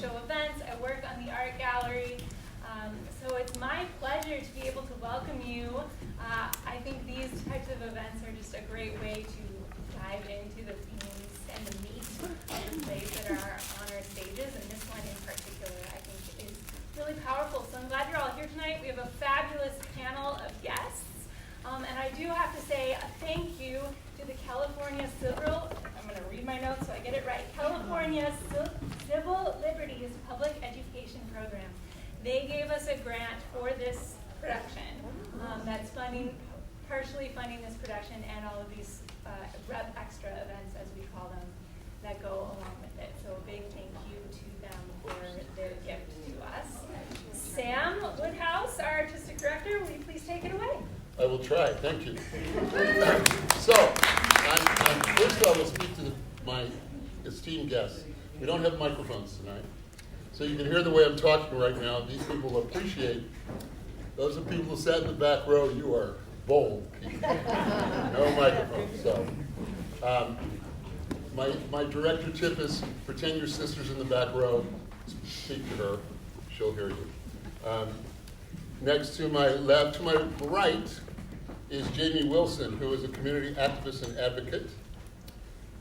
show events. I work on the art gallery. So it's my pleasure to be able to welcome you. I think these types of events are just a great way to dive into the themes and the meat of the plays that are on our stages, and this one in particular I think is really powerful. So I'm glad you're all here tonight. We have a fabulous panel of guests, and I do have to say a thank you to the California Civil, I'm going to read my notes so I get it right, California Civil Liberties Public Education Program. They gave us a grant for this production that's partially funding this production and all of these Xtra events, as we call them, that go along with it. So a big thank you to them for their gift to us. Sam Woodhouse, our Artistic Director, will you please take it away? I will try. Thank you. So, first I will speak to my esteemed guests. We don't have microphones tonight, so you can hear the way I'm talking right now. These people will appreciate. Those are people who sat in the back row. You are bold people. No microphones. So, my director tip is pretend your sister's in the back row. Speak to her. She'll hear you. Next to my left, to my right, is Jamie Wilson, who is a community activist and advocate.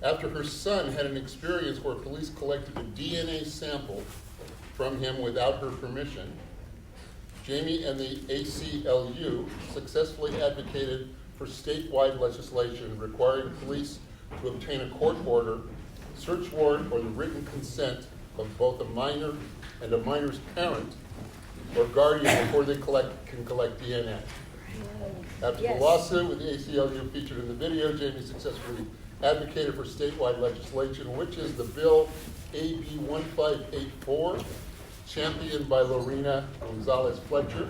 After her son had an experience where police collected a DNA sample from him without her permission, Jamie and the ACLU successfully advocated for statewide legislation requiring police to obtain a court order, search warrant, or the written consent of both a minor and a minor's parent or guardian before they can collect DNA. After the lawsuit with the ACLU featured in the video, Jamie successfully advocated for statewide legislation, which is the bill AB 1584, championed by Lorena Gonzalez Fletcher,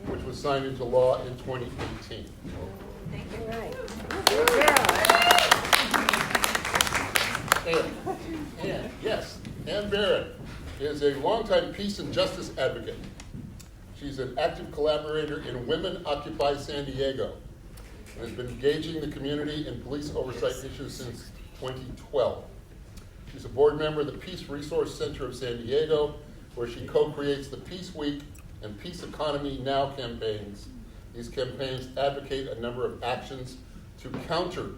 which was signed into law in 2018. Thank you. Right. Ann Barron is a longtime peace and justice advocate. She's an active collaborator in Women Occupy San Diego and has been engaging the community in police oversight issues since 2012. She's a board member of the Peace Resource Center of San Diego, where she co-creates the Peace Week and Peace Economy Now campaigns. These campaigns advocate a number of actions to counter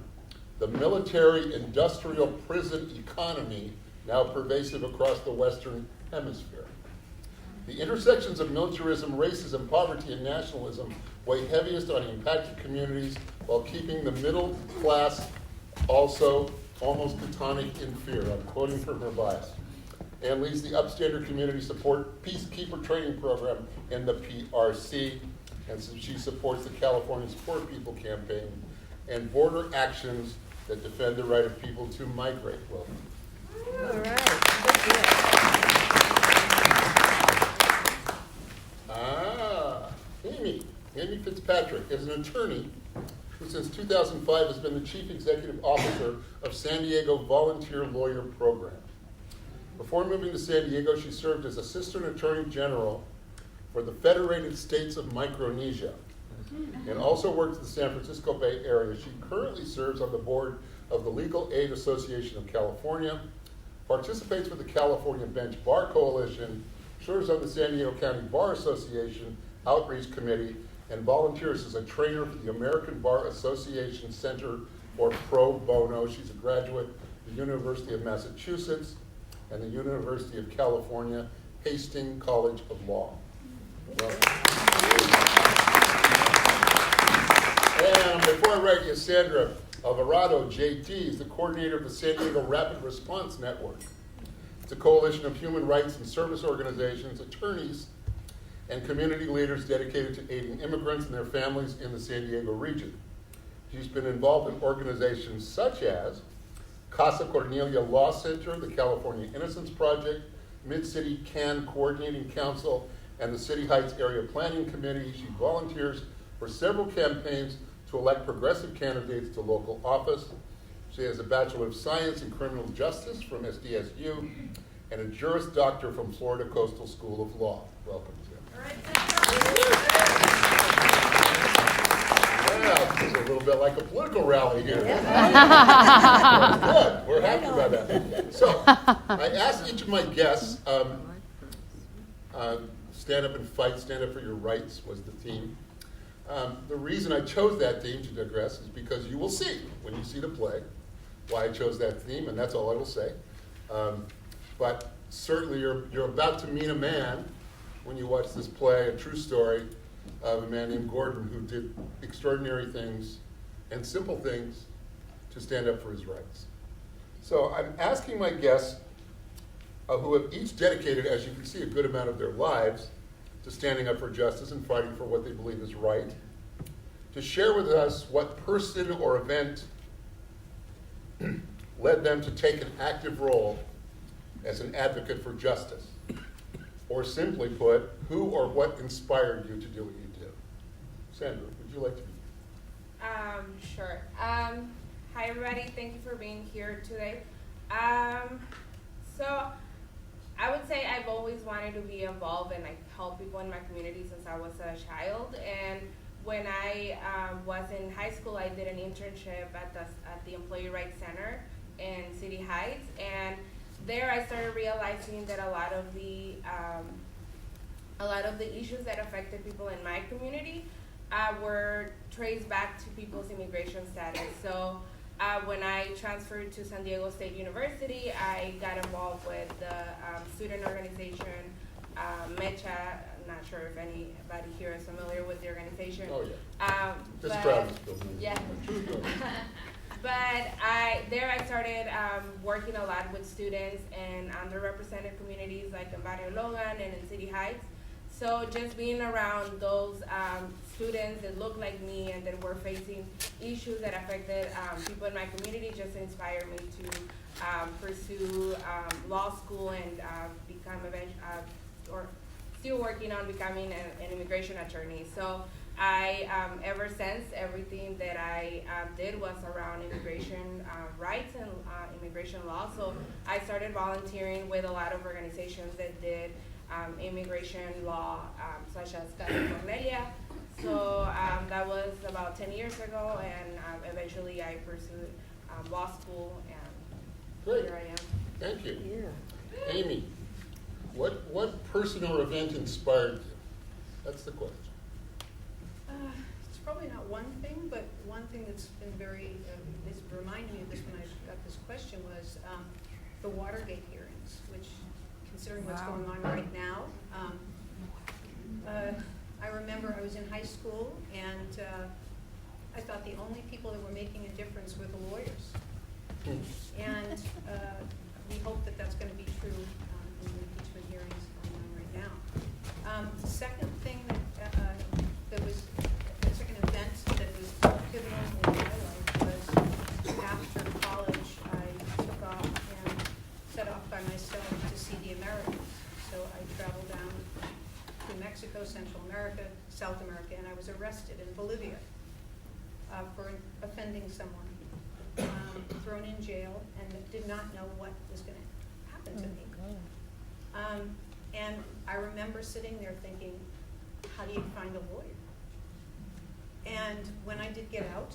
the military-industrial prison economy now pervasive across the Western Hemisphere. The intersections of militarism, racism, poverty, and nationalism weigh heaviest on impacted communities while keeping the middle class also almost catatonic in fear. I'm quoting from her bias. And leads the Upstander Community Support Peacekeeper Training Program in the PRC. And so she supports the California Support People campaign and border actions that defend the right of people to migrate. Welcome. All right. Amy Fitzpatrick is an attorney who since 2005 has been the Chief Executive Officer of San Diego Volunteer Lawyer Program. Before moving to San Diego, she served as Assistant Attorney General for the Federated States of Micronesia and also worked in the San Francisco Bay Area. She currently serves on the board of the Legal Aid Association of California, participates with the California Bench Bar Coalition, serves on the San Diego County Bar Association Outreach Committee, and volunteers as a trainer for the American Bar Association Center for Pro Bono. She's a graduate of the University of Massachusetts and the University of California, Hastings College of Law. And before I write you, Sandra Alvarado, JT, is the coordinator of the San Diego Rapid Response Network. It's a coalition of human rights and service organizations, attorneys, and community leaders dedicated to aiding immigrants and their families in the San Diego region. She's been involved in organizations such as Casa Cornelia Law Center, the California Innocence Project, Mid-City CAN Coordinating Council, and the City Heights Area Planning Committee. She volunteers for several campaigns to elect progressive candidates to local office. She has a Bachelor of Science in Criminal Justice from SDSU and a Juris Doctor from Florida Coastal School of Law. Welcome, Jim. Yeah, this is a little bit like a political rally here. Good. We're happy about that. So, I asked each of my guests, stand up and fight, stand up for your rights was the theme. The reason I chose that theme, to digress, is because you will see, when you see the play, why I chose that theme, and that's all I will say. But certainly you're about to meet a man, when you watch this play, a true story of a man named Gordon who did extraordinary things and simple things to stand up for his rights. So I'm asking my guests, who have each dedicated, as you can see, a good amount of their lives to standing up for justice and fighting for what they believe is right, to share with us what person or event led them to take an active role as an advocate for justice. Or simply put, who or what inspired you to do what you do? Sandra, would you like to begin? Sure. Hi, everybody. Thank you for being here today. So I would say I've always wanted to be involved and help people in my community since I was a child. And when I was in high school, I did an internship at the Employee Rights Center in City Heights, and there I started realizing that a lot of the issues that affected people in my community were traced back to people's immigration status. So when I transferred to San Diego State University, I got involved with the student organization, Mecha. I'm not sure if anybody here is familiar with the organization. Oh, yeah. This but- crowd is building. Yeah. But I started working a lot with students in underrepresented communities like in Barrio Logan and in City Heights. So just being around those students that look like me and that were facing issues that affected people in my community just inspired me to pursue law school and become or still working on becoming an immigration attorney. So I, ever since, everything that I did was around immigration rights and immigration law. So I started volunteering with a lot of organizations that did immigration law, such as Casa Cornelia. So that was about 10 years ago, and eventually I pursued law school, and Great. here I am. Thank you. Yeah. Amy, what person or event inspired you? That's the question. It's probably not one thing, but one thing that's been it's reminded me of this when I got this question was the Watergate hearings, which, considering what's going on right now, I remember I was in high school and I thought the only people that were making a difference were the lawyers. And we hope that that's going to be true in the impeachment hearings going on right now. The second thing the second event that was pivotal in my life was after college, I took off and set off by myself to see the Americas. So I traveled down to Mexico, Central America, South America, and I was arrested in Bolivia for offending someone, thrown in jail, and did not know what was going to happen to me. And I remember sitting there thinking, how do you find a lawyer? And when I did get out,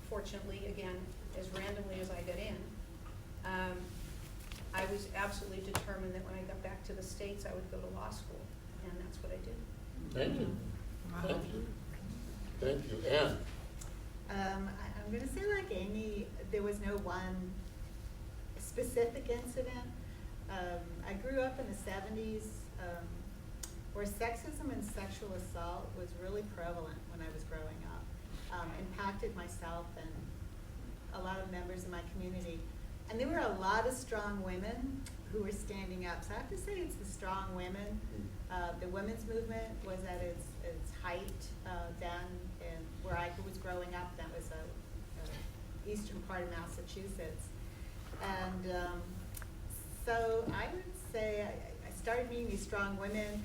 fortunately, again, as randomly as I got in, I was absolutely determined that when I got back to the States, I would go to law school, and that's what I did. Thank you. Thank you. Thank you. Anne? I'm going to say, like Amy, there was no one specific incident. I grew up in the 70s where sexism and sexual assault was really prevalent when I was growing up. Impacted myself and a lot of members of my community. And there were a lot of strong women who were standing up. So I have to say it's the strong women. The women's movement was at its height down in where I was growing up. That was a eastern part of Massachusetts. And so I would say I started meeting these strong women.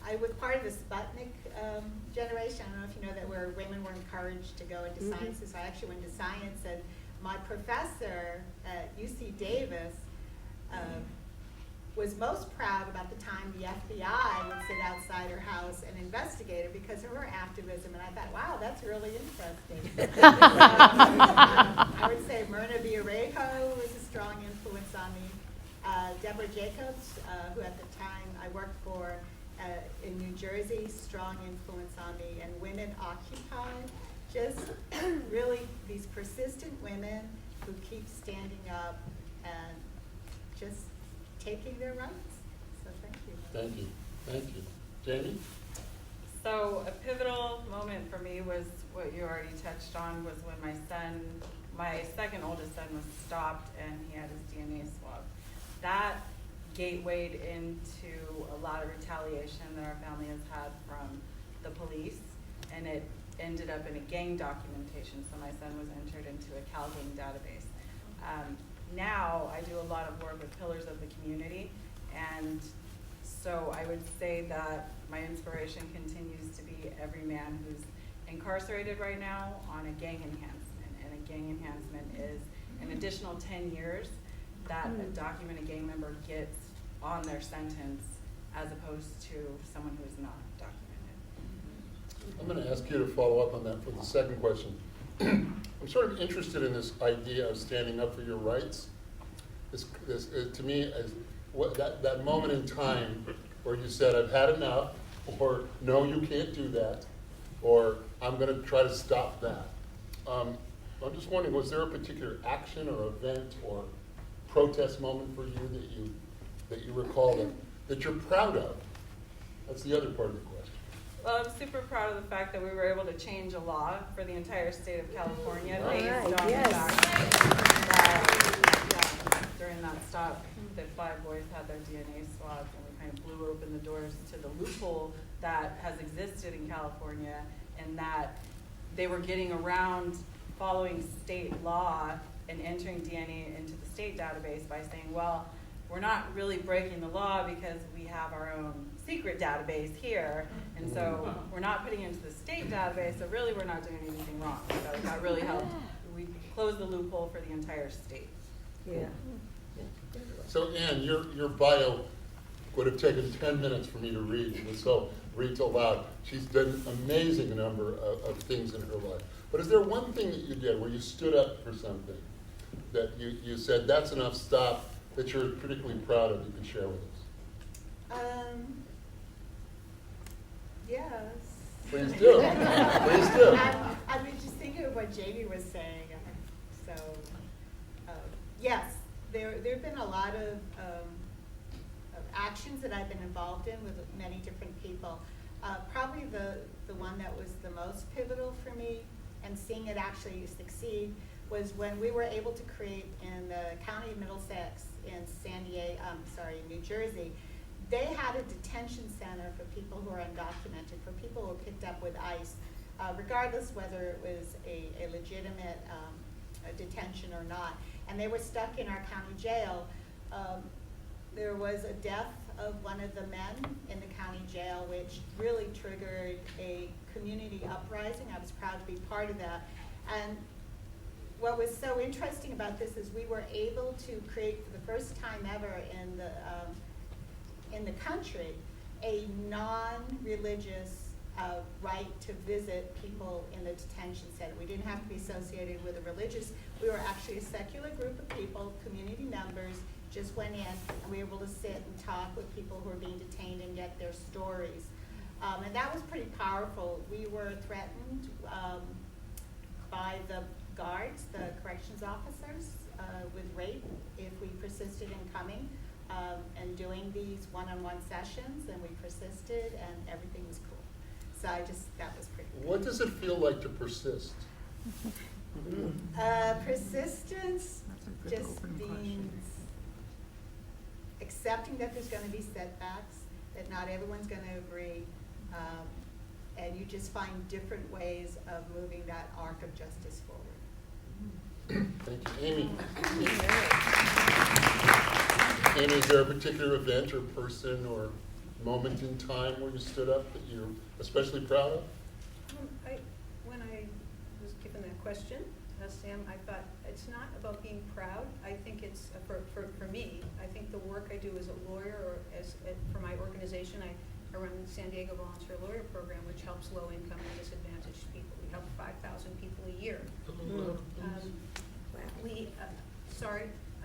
I was part of the Sputnik generation. I don't know if you know that, where women were encouraged to go into sciences. I actually went to science, and my professor at UC Davis was most proud about the time the FBI would sit outside her house and investigate her because of her activism. And I thought, wow, that's really interesting. I would say Myrna Villerejo was a strong influence on me. Deborah Jacobs, who at the time I worked for in New Jersey, strong influence on me. And Women Occupy, just really these persistent women who keep standing up and just taking their rights. So thank you. Thank you. Thank you. Jamie? So a pivotal moment for me was what you already touched on, was when my second oldest son was stopped and he had his DNA swab. That gatewayed into a lot of retaliation that our family has had from the police, and it ended up in a gang documentation, so my son was entered into a Cal Gang database. Now I do a lot of work with pillars of the community, and so I would say that my inspiration continues to be every man who's incarcerated right now on a gang enhancement, and a gang enhancement is an additional 10 years that a documented gang member gets on their sentence, as opposed to someone who is not documented. I'm going to ask you to follow up on that for the second question. I'm sort of interested in this idea of standing up for your rights. This to me, is that moment in time where you said, I've had enough, or no, you can't do that, or I'm going to try to stop that. I'm just wondering, was there a particular action or event or protest moment for you that you recall that you're proud of? That's the other part of the question. Well, I'm super proud of the fact that we were able to change a law for the entire state of California All based right, on the yes. fact that during that stop, the 5 boys had their DNA swabs, and we kind of blew open the doors to the loophole that has existed in California, and that they were getting around following state law and entering DNA into the state database by saying, well, we're not really breaking the law because we have our own secret database here, and so we're not putting it into the state database, so really we're not doing anything wrong. So that really helped. We closed the loophole for the entire state. Yeah. So Ann, your bio would have taken 10 minutes for me to read. It was so read so loud. She's done an amazing number of things in her life. But is there one thing that you did where you stood up for something that you said, that's enough, stop, that you're particularly proud of, you can share with us? Yes. Please do. Please do. I've been just thinking of what Jamie was saying. So, yes, there have been a lot of actions that I've been involved in with many different people. Probably the one that was the most pivotal for me, and seeing it actually succeed, was when we were able to create in the county of Middlesex in New Jersey. They had a detention center for people who are undocumented, for people who were picked up with ICE, regardless whether it was a legitimate detention or not. And they were stuck in our county jail. There was a death of one of the men in the county jail, which really triggered a community uprising. I was proud to be part of that. And what was so interesting about this is we were able to create, for the first time ever in the country, a non-religious right to visit people in the detention center. We didn't have to be associated with a religious. We were actually a secular group of people, community members, just went in, and we were able to sit and talk with people who were being detained and get their stories. And that was pretty powerful. We were threatened by the guards, the corrections officers, with rape if we persisted in coming and doing these one-on-one sessions, and we persisted, and everything was cool. So that was pretty cool. What does it feel like to persist? Persistence just means accepting that there's going to be setbacks, that not everyone's going to agree, and you just find different ways of moving that arc of justice forward. Thank you. Amy. Amy, is there a particular event or person or moment in time where you stood up that you're especially proud of? When I was given that question, Sam, I thought it's not about being proud. I think it's, for me, I think the work I do as a lawyer or for my organization, I run the San Diego Volunteer Lawyer Program, which helps low-income and disadvantaged people. We help 5,000 people a year.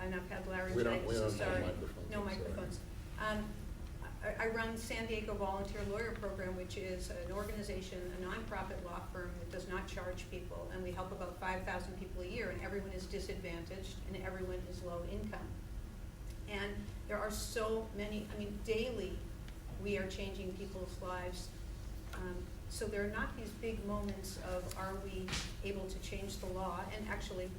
and I've had We laryngitis. don't have Sorry. microphones, No I'm sorry. microphones. I run San Diego Volunteer Lawyer Program, which is an organization, a nonprofit law firm that does not charge people, and we help about 5,000 people a year, and everyone is disadvantaged, and everyone is low income. And there are so many, I mean, daily, we are changing people's lives. So there are not these big moments of, are we able to change the law? And actually,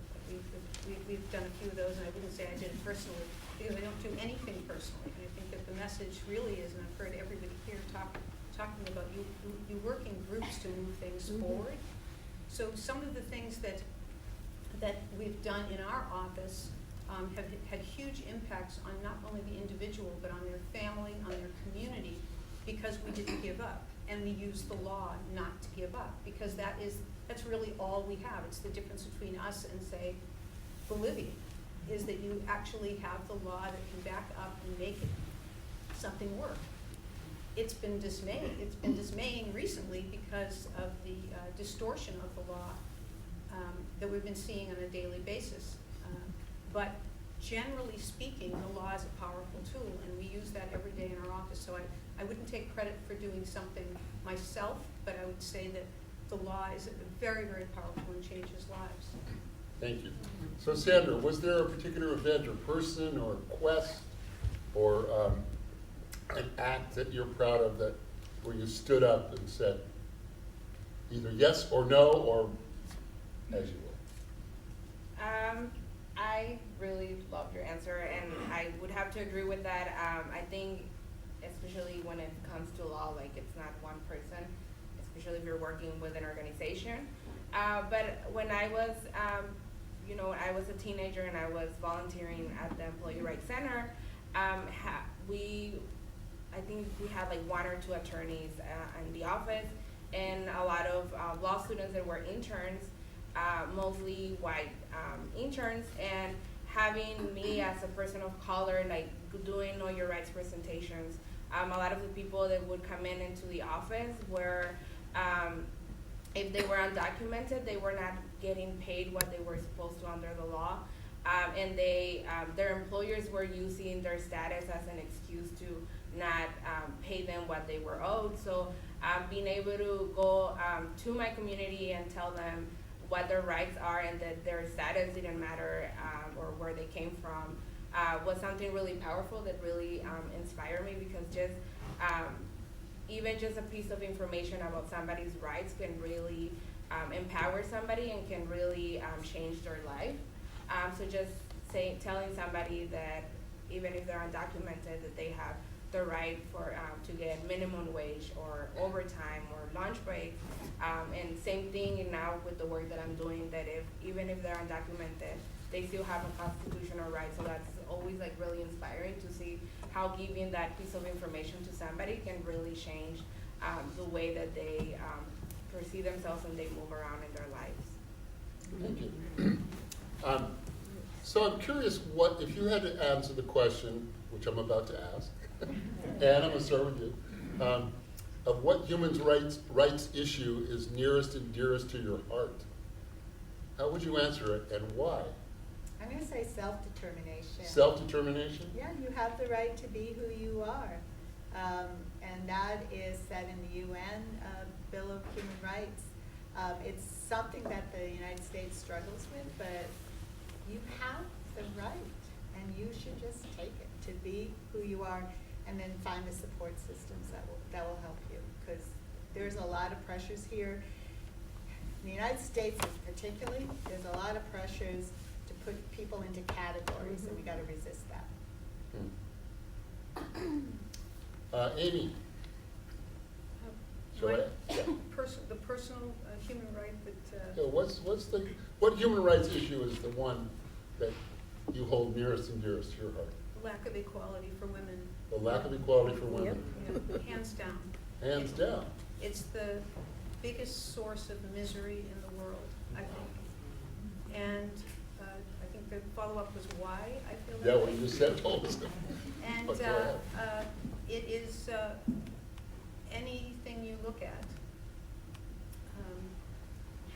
we've done a few of those, and I wouldn't say I did it personally, because I don't do anything personally. And I think that the message really is, and I've heard everybody here talking about you work in groups to move things forward. So some of the things that we've done in our office have had huge impacts on not only the individual, but on their family, on their community, because we didn't give up. And we use the law not to give up, because that's really all we have. It's the difference between us and, say, Bolivia, is that you actually have the law that can back up and make something work. It's been dismaying. It's been dismaying recently because of the distortion of the law that we've been seeing on a daily basis. But generally speaking, the law is a powerful tool, and we use that every day in our office. So I wouldn't take credit for doing something myself, but I would say that the law is very, very powerful and changes lives. Thank you. So Sandra, was there a particular event or person or quest or an act that you're proud of that where you stood up and said either yes or no or as you will? I really loved your answer, and I would have to agree with that. I think, especially when it comes to law, like, it's not one person, especially if you're working with an organization. But when I was, I was a teenager and I was volunteering at the Employee Rights Center, I think we had like one or two attorneys in the office, and a lot of law students that were interns, mostly white interns, and having me as a person of color, like doing Know Your Rights presentations. A lot of the people that would come into the office were, if they were undocumented, they were not getting paid what they were supposed to under the law. And their employers were using their status as an excuse to not pay them what they were owed. So being able to go to my community and tell them what their rights are and that their status didn't matter or where they came from was something really powerful that really inspired me, because just even just a piece of information about somebody's rights can really empower somebody and can really change their life. So just telling somebody that even if they're undocumented, that they have the right for to get minimum wage or overtime or lunch break, and same thing now with the work that I'm doing, that even if they're undocumented, they still have a constitutional right. So that's always like really inspiring to see how giving that piece of information to somebody can really change the way that they perceive themselves and they move around in their lives. Thank you. So I'm curious, what if you had to answer the question, which I'm about to ask, and I'm going to start with you, of what human rights issue is nearest and dearest to your heart? How would you answer it, and why? I'm going to say self-determination. Self-determination? Yeah, you have the right to be who you are. And that is set in the UN Bill of Human Rights. It's something that the United States struggles with, but you have the right, and you should just take it to be who you are, and then find the support systems that will help you, because there's a lot of pressures here. In the United States particularly, there's a lot of pressures to put people into categories, and we got to resist that. Amy? Shall I? Yeah. The personal human right that Yeah, what human rights issue is the one that you hold nearest and dearest to your heart? lack of equality for women, The lack of equality for women. hands down. Hands down. It's the biggest source of misery in the world, I think. And I think the follow-up was why I feel that Yeah, way. what you just said told us. And But go ahead. it is anything you look at,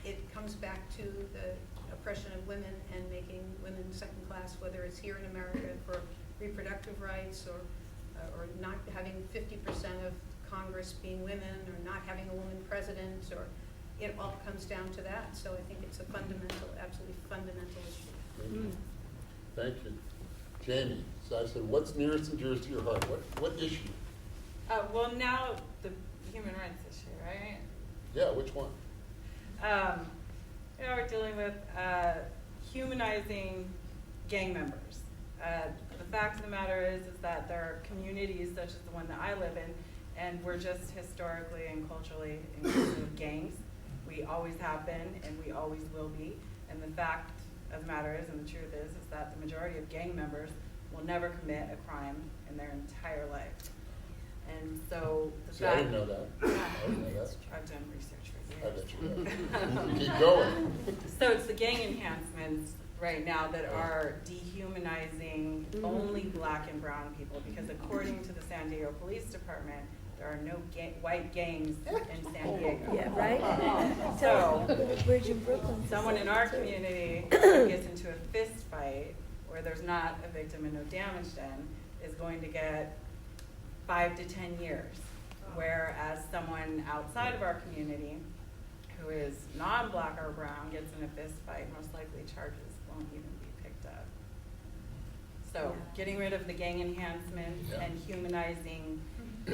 it comes back to the oppression of women and making women's second class, whether it's here in America for reproductive rights or not having 50% of Congress being women or not having a woman president, or it all comes down to that. So I think it's a fundamental, absolutely fundamental issue. Thank you. Jamie, so I said, what's nearest and dearest to your heart? What issue? Well, now the human rights issue, right? Yeah, which one? We're dealing with humanizing gang members. The fact of the matter is that there are communities such as the one that I live in, and we're just historically and culturally inclusive of gangs. We always have been, and we always will be. And the fact of the matter is, and the truth is that the majority of gang members will never commit a crime in their entire life. And so the See, I fact didn't know that. I didn't know that. I've done research for I years. bet you have. Keep going. So it's the gang enhancements right now that are dehumanizing only black and brown people, because according to the San Diego Police Department, there are no white gangs in San Diego. Yeah, right? So Bridge in Brooklyn. someone in our community who gets into a fist fight where there's not a victim and no damage done is going to get 5 to 10 years. Whereas someone outside of our community who is non-black or brown gets in a fist fight, most likely charges won't even be picked up. So getting rid of the gang enhancements and humanizing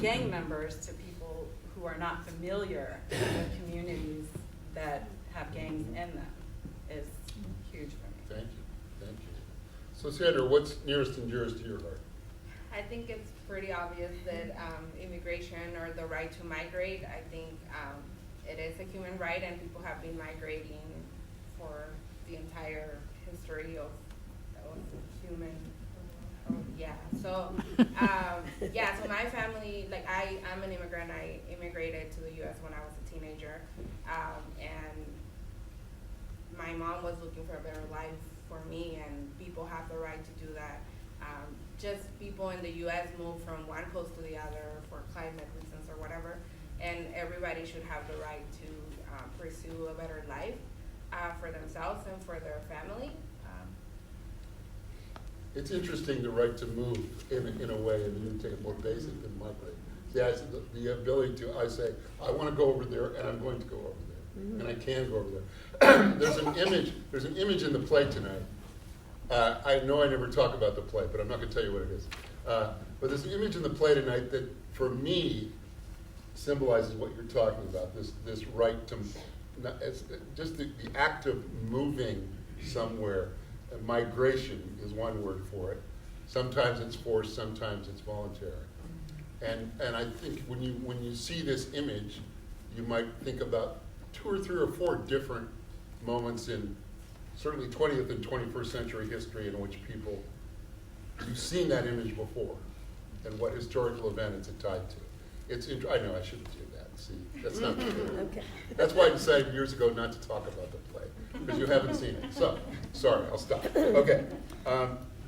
gang members to people who are not familiar with communities that have gangs in them is huge for me. Thank you. Thank you. So Sandra, what's nearest and dearest to your heart? I think it's pretty obvious that immigration or the right to migrate, I think it is a human right, and people have been migrating for the entire history of human. So so my family, like I'm an immigrant. I immigrated to the U.S. when I was a teenager, and my mom was looking for a better life for me, and people have the right to do that. Just people in the U.S. move from one coast to the other for climate reasons or whatever, and everybody should have the right to pursue a better life for themselves and for their family. It's interesting, the right to move in a way, and you take it more basic than migrate. The ability to, I say, I want to go over there, and I'm going to go over there, and I can go over there. There's an image in the play tonight. I know I never talk about the play, but I'm not going to tell you what it is. But there's an image in the play tonight that, for me, symbolizes what you're talking about. This right to, it's just the act of moving somewhere. Migration is one word for it. Sometimes it's forced, sometimes it's voluntary. And I think when you see this image, you might think about 2 or 3 or 4 different moments in certainly 20th and 21st century history in which people, you've seen that image before, and what historical event it's tied to. I know I shouldn't do that. See, that's not true. Okay. That's why I decided years ago not to talk about the play, because you haven't seen it. So, sorry, I'll stop. Okay.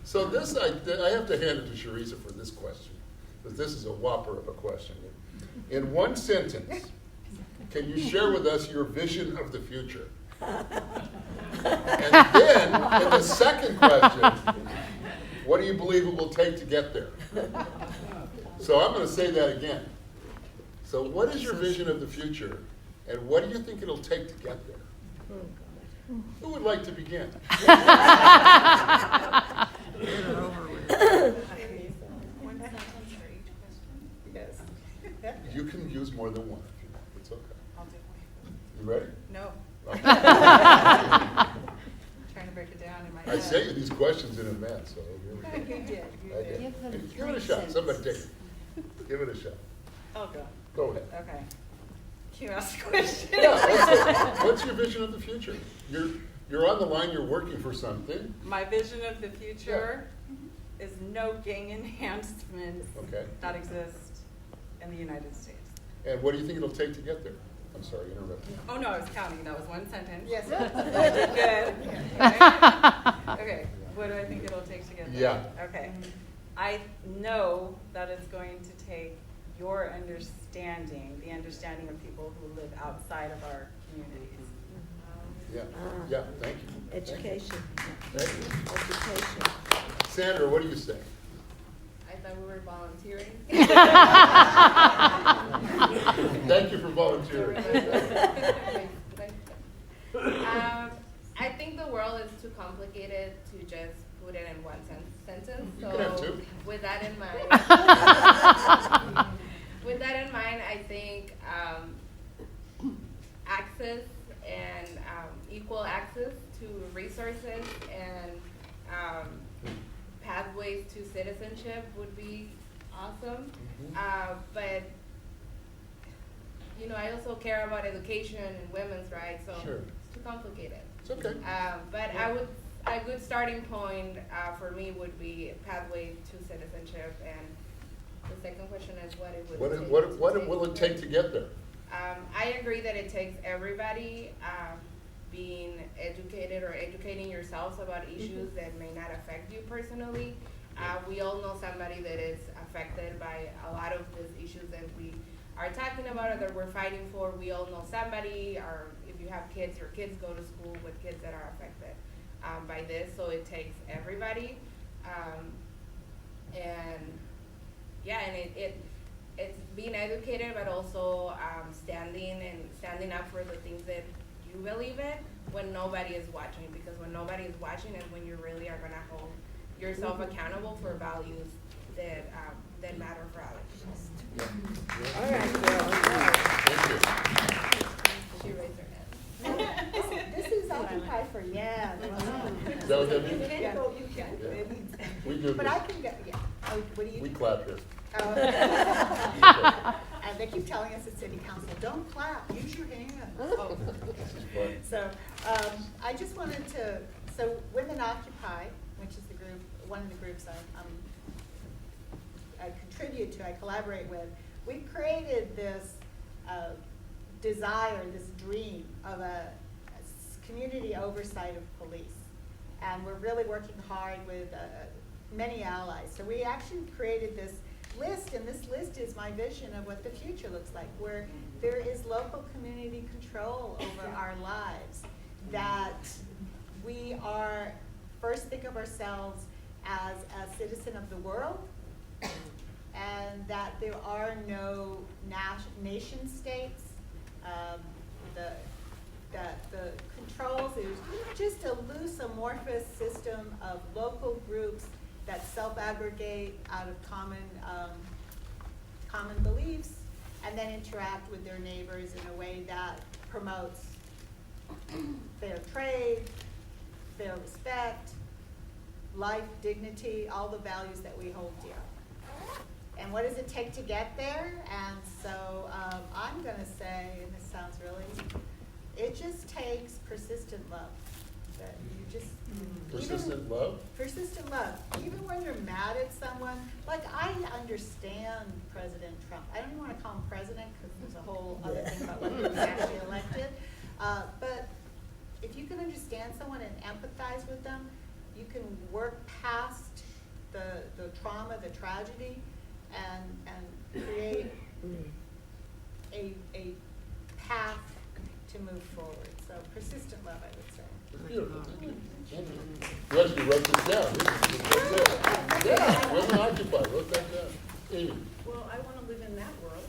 So this, I have to hand it to Sharisa for this question, because this is a whopper of a question. In one sentence, can you share with us your vision of the future? And then, in the second question, what do you believe it will take to get there? So I'm going to say that again. So what is your vision of the future, and what do you think it'll take to get there? Who would like to begin? One sentence for each question. Yes. You can use more than one if you want. It's okay. I'll do one. You ready? No. Okay. Trying to break it down in my I head. sent you these questions in advance, so here we go. You did. I did. Give them Give it a 3 shot. Somebody take sentences. it. Give it a shot. Oh, go. Go ahead. Okay. Can you ask a question? Yeah, what's your vision of the future? You're on the line, you're working for something. My vision of the future is no gang enhancements Okay. that exist in the United States. And what do you think it'll take to get there? I'm sorry, interrupted. Oh, no, I was counting. That was one sentence. Yes. Good. Okay. Okay. What do I think it'll take to get there? Yeah. Okay. I know that it's going to take your understanding, the understanding of people who live outside of our communities. Yeah, thank you. Education. Thank you. Sandra, what do you say? I thought we were volunteering. Thank you for volunteering. I think the world is too complicated to just put it in one sentence. You can have So two. with that in mind, I think access and equal access to resources and pathways to citizenship would be awesome. But you know, I also care about education and women's rights, so Sure. it's too complicated. It's okay. But a good starting point for me would be pathway to citizenship, and the second question is what it would take. What will it take to get there? I agree that it takes everybody being educated or educating yourselves about issues that may not affect you personally. We all know somebody that is affected by a lot of these issues that we are talking about or that we're fighting for. We all know somebody, or if you have kids, your kids go to school with kids that are affected by this, so it takes everybody. And yeah, and it's being educated, but also standing up for the things that you believe in when nobody is watching, because when nobody is watching is when you really are gonna hold yourself accountable for values that matter for others. All right, girl. Thank you. She raised her hand. This is Occupy for yeah. Is that what that means? You can go, you can. Yeah. It means- We do But I this. can go, yeah. Oh, what do you? We clap here. Oh. And they keep telling us at city council, don't clap, use your hand. Oh. This is fun. So, I just wanted to, so Women Occupy, which is the group, one of the groups I contribute to, I collaborate with, we created this desire, this dream of a community oversight of police. And we're really working hard with many allies. So we actually created this list, and this list is my vision of what the future looks like, where there is local community control over our lives, that we are, first think of ourselves as a citizen of the world, and that there are no nation states, that the controls is just a loose amorphous system of local groups that self-aggregate out of common beliefs and then interact with their neighbors in a way that promotes fair trade, fair respect, life, dignity, all the values that we hold dear. And what does it take to get there? And so I'm going to say, and this sounds really, it just takes persistent love. That you just Persistent love? persistent love. Even when you're mad at someone, like I understand President Trump. I don't even want to call him president because there's a whole other thing about when he was actually elected. But if you can understand someone and empathize with them, you can work past the trauma, the tragedy, and create a path to move forward. So persistent love, I would say. Beautiful. Thank you. You actually wrote this down. Yeah, Women Occupy, wrote that down. Amy. Well, I want to live in that world.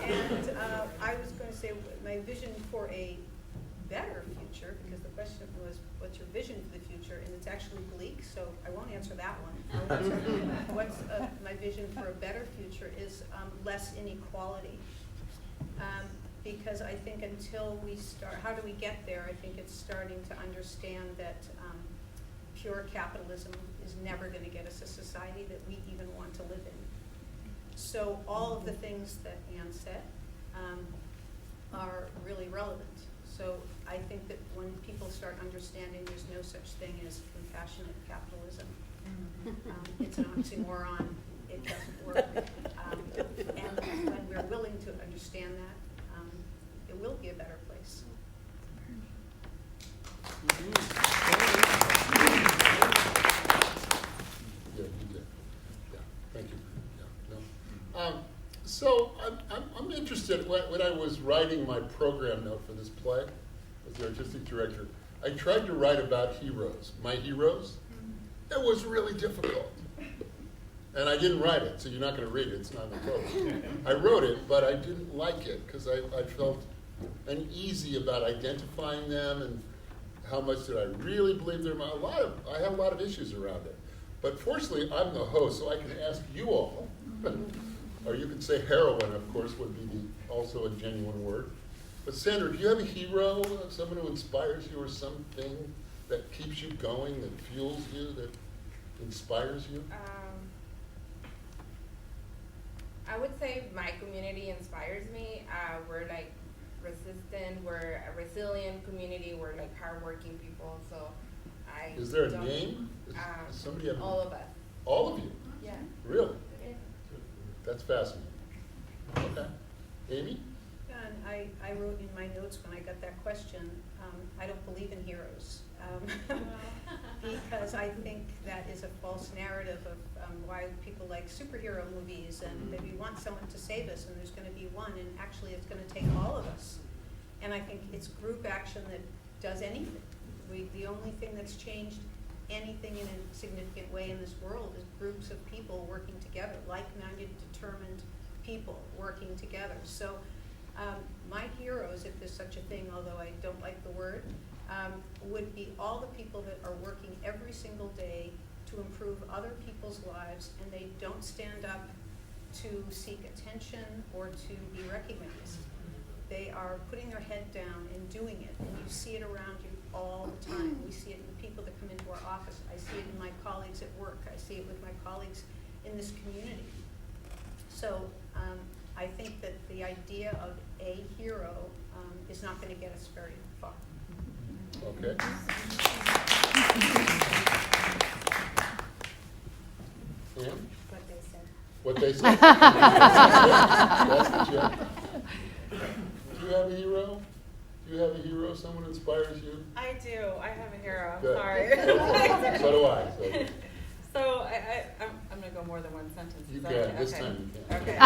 And I was going to say my vision for a better future, because the question was, what's your vision for the future? And it's actually bleak, so I won't answer that one. I'll answer what's my vision for a better future is less inequality. Because I think until we start, how do we get there? I think it's starting to understand that pure capitalism is never going to get us a society that we even want to live in. So all of the things that Ann said are really relevant. So I think that when people start understanding there's no such thing as compassionate capitalism, it's an oxymoron, it doesn't work. And when we're willing to understand that, it will be a better place. Yeah, you did. Yeah, thank you. Yeah, no. So I'm interested, when I was writing my program note for this play, as the artistic director, I tried to write about heroes, my heroes. It was really difficult. And I didn't write it, so you're not going to read it. It's not in the book. I wrote it, but I didn't like it because I felt uneasy about identifying them and how much did I really believe them. I have a lot of issues around it. But fortunately, I'm the host, so I can ask you all, or you could say heroine, of course, would be also a genuine word. But Sandra, do you have a hero, someone who inspires you, or something that keeps you going, that fuels you, that inspires you? I would say my community inspires me. We're like resistant, we're a resilient community, we're like hardworking people, so I Is there a don't- name? Does somebody have all of us. All of you? Yeah. Really? That's fascinating. Okay. Amy? And I wrote in my notes when I got that question, I don't believe in heroes. Because I think that is a false narrative of why people like superhero movies and that we want someone to save us and there's going to be one and actually it's going to take all of us. And I think it's group action that does anything. The only thing that's changed anything in a significant way in this world is groups of people working together, like-minded, determined people working together. So my heroes, if there's such a thing, although I don't like the word, would be all the people that are working every single day to improve other people's lives, and they don't stand up to seek attention or to be recognized. They are putting their head down and doing it, and you see it around you all the time. We see it in the people that come into our office. I see it in my colleagues at work. I see it with my colleagues in this community. So I think that the idea of a hero is not going to get us very far. Okay. And What they said. what they said. That's the joke. Do you have a hero? Do you have a hero? Someone inspires you? I do. I have a hero. I'm Good. sorry. Okay. So do I. So So I'm going to go more than one sentence. you Is can. that This okay? time you can. Okay.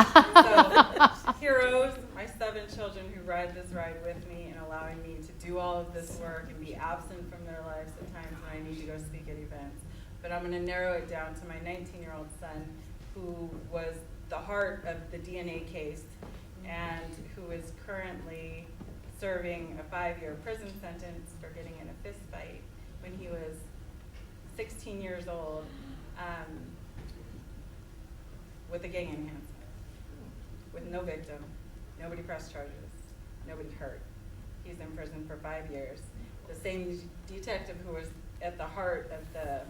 So, heroes, my 7 children who ride this ride with me and allowing me to do all of this work and be absent from their lives at times when I need to go speak at events. But I'm going to narrow it down to my 19-year-old son, who was the heart of the DNA case and who is currently serving a 5-year prison sentence for getting in a fist fight when he was 16 years old with a gang enhancement, with no victim, nobody pressed charges, nobody hurt. He's in prison for 5 years. The same detective who was at the heart of the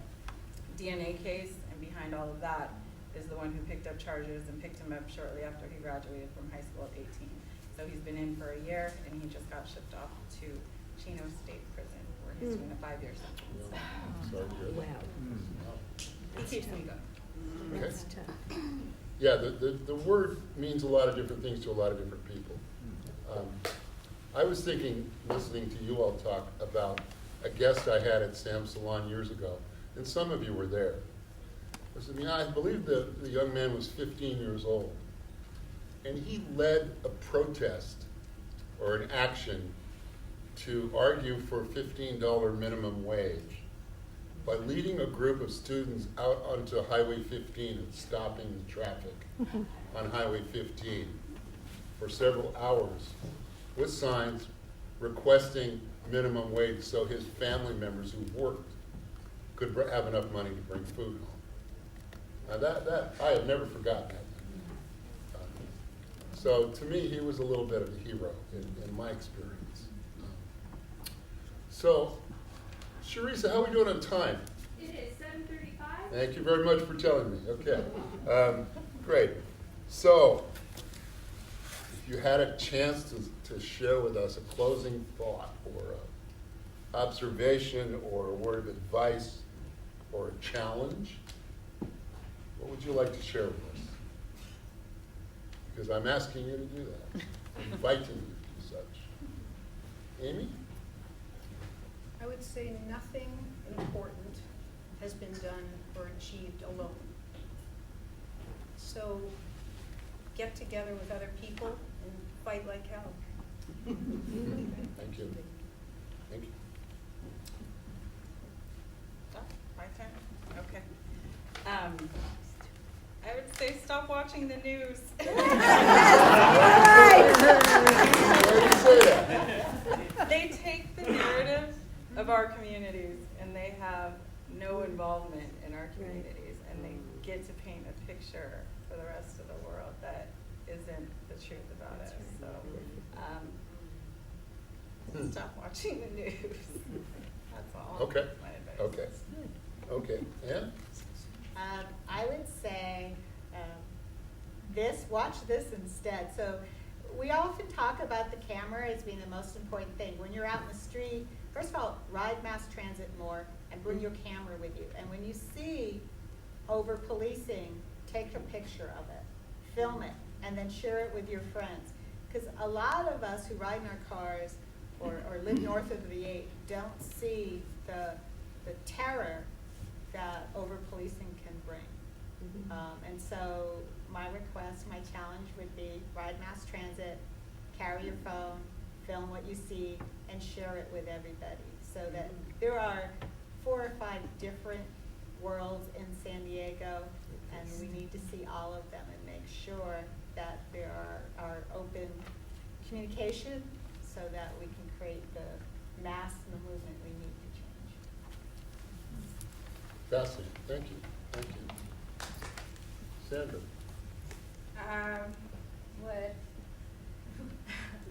DNA case and behind all of that is the one who picked up charges and picked him up shortly after he graduated from high school at 18. So he's been in for a year and he just got shipped off to Chino State Prison where he's doing a 5-year sentence. Sorry to hear that. Wow. He keeps me going. Okay. That's tough. Yeah, the word means a lot of different things to a lot of different people. I was thinking, listening to you all talk about a guest I had at Sam's Salon years ago, and some of you were there. I believe the young man was 15 years old, and he led a protest or an action to argue for $15 minimum wage by leading a group of students out onto Highway 15 and stopping the traffic on Highway 15 for several hours with signs requesting minimum wage so his family members who worked could have enough money to bring food home. Now that I have never forgotten that. So to me, he was a little bit of a hero in my experience. So, Sharisa, how are we doing on time? It is 7:35. Thank you very much for telling me. Okay, great. So, if you had a chance to share with us a closing thought or an observation or a word of advice or a challenge, what would you like to share with us? Because I'm asking you to do that, I'm inviting you to do such. Amy? I would say nothing important has been done or achieved alone. So get together with other people and fight like hell. Thank you. Thank you. I would say stop watching the news. They take the narrative of our communities and they have no involvement in our communities, and they get to paint a picture for the rest of the world that isn't the truth about us. So stop watching the news. That's all. Okay. My advice. Okay. Okay. Ann? I would say watch this instead. So we often talk about the camera as being the most important thing. When you're out in the street, first of all, ride mass transit more and bring your camera with you. And when you see over policing, take a picture of it, film it, and then share it with your friends. Because a lot of us who ride in our cars or live north of the 8 don't see the terror that over policing can bring. And so my request, my challenge would be ride mass transit, carry your phone, film what you see, and share it with everybody. So that there are 4 or 5 different worlds in San Diego, and we need to see all of them and make sure that there are open communication so that we can create the mass and the movement we need to change. Fascinating. Thank you. Thank you. Sandra? What?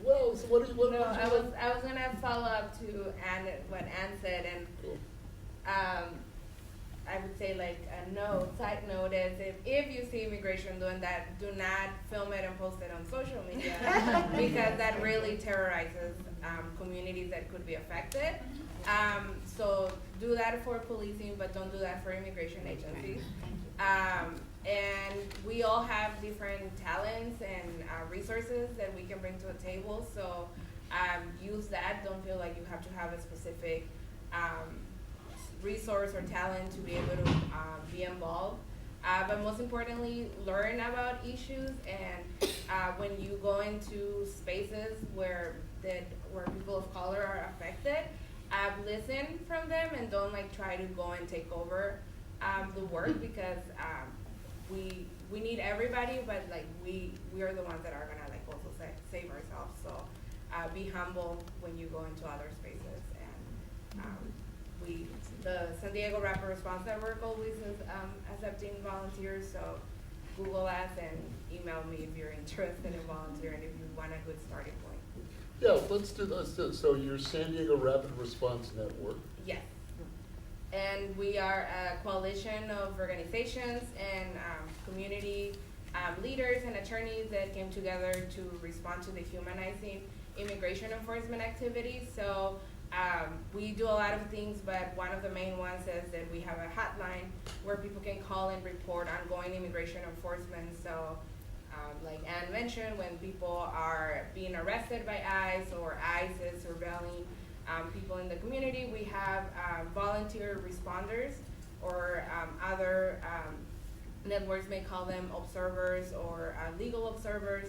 Well, so what do you, what No, would you I like? was gonna follow up to what Ann said, and Cool. I would say like a side note is if you see immigration doing that, do not film it and post it on social media because that really terrorizes communities that could be affected. So do that for policing, but don't do that for immigration agencies. And we all have different talents and resources that we can bring to the table. So use that. Don't feel like you have to have a specific resource or talent to be able to be involved. But most importantly, learn about issues. And when you go into spaces where people of color are affected, listen from them and don't try to go and take over the work because we need everybody, but we are the ones that are gonna also save ourselves. So be humble when you go into other spaces, and the San Diego Rapid Response Network always is accepting volunteers. So Google us and email me if you're interested in volunteering, if you want a good starting point. Yeah, let's do this. So you're San Diego Rapid Response Network. Yes. And we are a coalition of organizations and community leaders and attorneys that came together to respond to the humanizing immigration enforcement activities. So we do a lot of things, but one of the main ones is that we have a hotline where people can call and report ongoing immigration enforcement. So like Ann mentioned, when people are being arrested by ICE or ICE is surveilling people in the community, we have volunteer responders, or other networks may call them observers or legal observers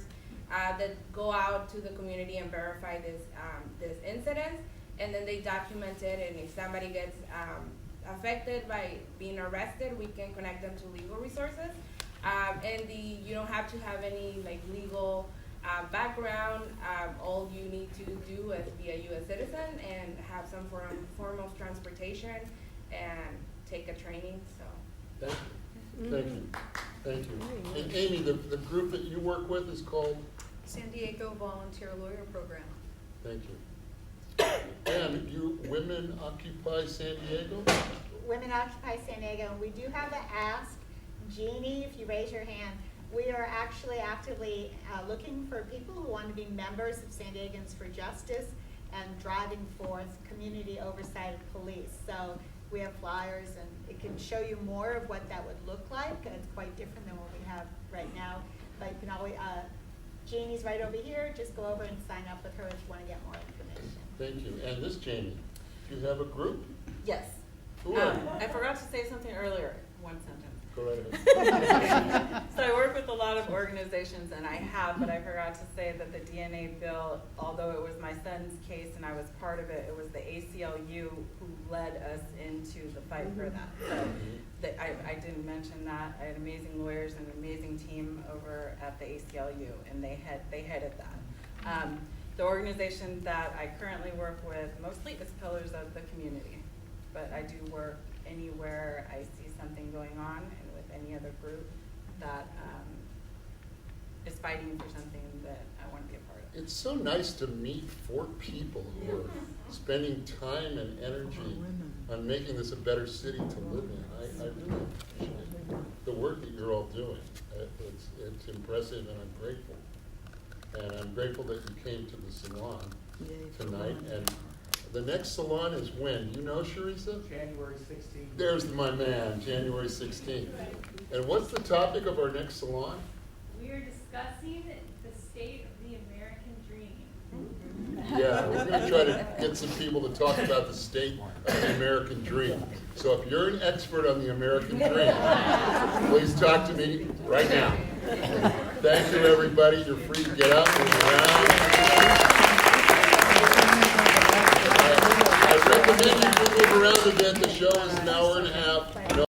that go out to the community and verify this incident, and then they document it, and if somebody gets affected by being arrested, we can connect them to legal resources. And you don't have to have any legal background. All you need to do is be a U.S. citizen and have some form of transportation and take a training. So. Thank you. Thank you. Thank you. And Amy, the group that you work with is called? San Diego Volunteer Lawyer Program. Thank you. And you Women Occupy San Diego? Women Occupy San Diego, and we do have an ask. Jeannie, if you raise your hand, we are actually actively looking for people who want to be members of San Diegans for Justice and driving forth community oversight of police. So we have flyers, and it can show you more of what that would look like. It's quite different than what we have right now. But you can always, Jeannie's right over here. Just go over and sign up with her if you want to get more information. Thank you. And this Jamie, do you have a group? Yes. Who are you? I forgot to say something earlier. One sentence. Go right ahead. So I work with a lot of organizations, and but I forgot to say that the DNA bill, although it was my son's case and I was part of it, it was the ACLU who led us into the fight for that. So I didn't mention that. I had amazing lawyers and an amazing team over at the ACLU, and they headed that. The organization that I currently work with mostly is Pillars of the Community, but I do work anywhere I see something going on and with any other group that is fighting for something that I want to be a part of. It's so nice to meet 4 people who are spending time and energy on making this a better city to live in. I really appreciate the work that you're all doing. It's impressive, and I'm grateful. And I'm grateful that you came to the salon tonight. And the next salon is when? You know, Sharisa? January 16th. There's my man, January 16th. And what's the topic of our next salon? We are discussing the state of the American dream. Yeah, we're going to try to get some people to talk about the state of the American dream. So if you're an expert on the American dream, please talk to me right now. Thank you, everybody. You're free to get up and move around. I recommend you move around a bit. The show is an hour and a half.